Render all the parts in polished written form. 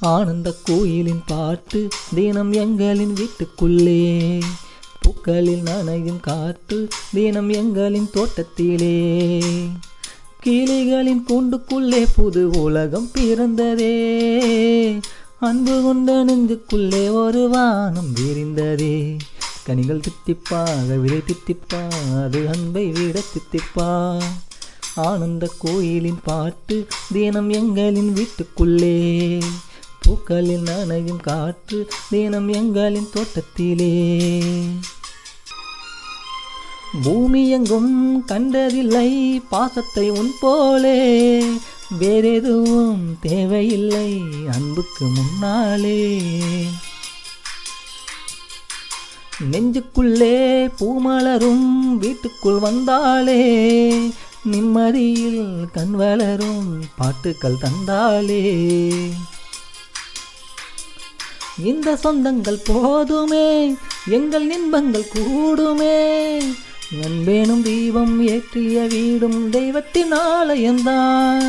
ஆனந்த கோயிலின் பாட்டு தினம் எங்களின் வீட்டுக்குள்ளே, பூக்களில் நனையும் காற்று தினம் எங்களின் தோட்டத்திலே, கிளிகளின் கூண்டுக்குள்ளே புது உலகம் பிறந்ததே, அன்பு கொண்ட நெஞ்சுக்குள்ளே ஒரு வானம் விரிந்ததே, கனிகள் தித்திப்பாக விதை தித்திப்பா அது அன்பை விட தித்திப்பா. ஆனந்த கோயிலின் பாட்டு தினம் எங்களின் வீட்டுக்குள்ளே, பூக்களில் நனையும் காற்று தினம் எங்களின் தோட்டத்திலே. பூமி எங்கும் கண்டதில்லை பாசத்தை உன் போலே, வேறெதுவும் தேவையில்லை அன்புக்கு முன்னாலே. நெஞ்சுக்குள்ளே பூமலரும் வீட்டுக்குள் வந்தாலே, நிம்மதியில் கண் வளரும் பாட்டுக்கள் தந்தாலே. இந்த சொந்தங்கள் போதுமே எங்கள் இன்பங்கள் கூடுமே, அன்பேனும் தீபம் ஏற்றிய வீடும் தெய்வத்தின் ஆலயம்தான்.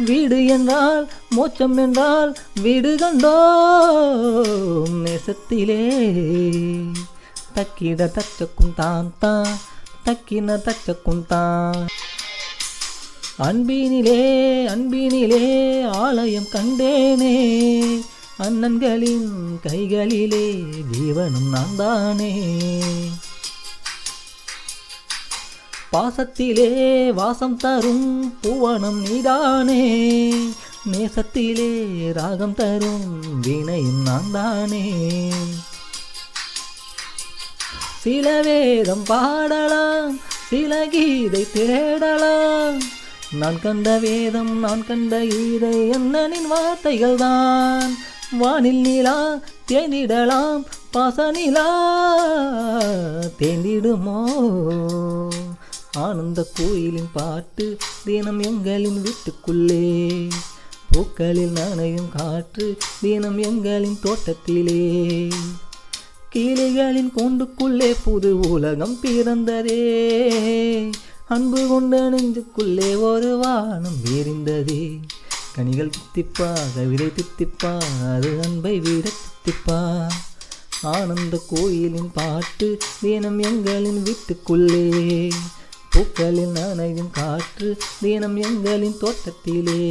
வீடு என்றால் மோட்சம் என்றால் வீடு கண்டோம் நேசத்திலே, தக்கிட தச்சக்கும் தான் தான் தக்கின தச்சக்கும் தான். அன்பினிலே அன்பினிலே ஆலயம் கண்டேனே, அண்ணன்களின் கைகளிலே ஜீவனும் நான் தானே. பாசத்திலே வாசம் தரும் பூவனம் நீதானே, நேசத்திலே ராகம் தரும் வீணையும் நான் தானே. சில வேதம் பாடலாம் சில கீதை தேடலாம், நான் கண்ட வேதம் நான் கண்ட கீதை அண்ணனின் வார்த்தைகள் தான். வானில் நிலா தேனிடலாம் பாசனிலா தேந்திடுமோ, ஆனந்த கோயிலின் பாட்டு தினம் எங்களின் வீட்டுக்குள்ளே, பூக்களில் நனையும் காற்று தினம் எங்களின் தோட்டத்திலே, கிளிகளின் கூண்டுக்குள்ளே புது உலகம் பிறந்ததே, அன்பு கொண்ட நெஞ்சுக்குள்ளே ஒரு வானம் விரிந்ததே, கனிகள் தித்திப்பாக விதை தித்திப்பா அது அன்பை விட தித்திப்பா. ஆனந்த கோயிலின் பாட்டு தினம் எங்களின் வீட்டுக்குள்ளே, பூக்களில் நனையும் காற்று தினம் எங்களின் தோட்டத்திலே.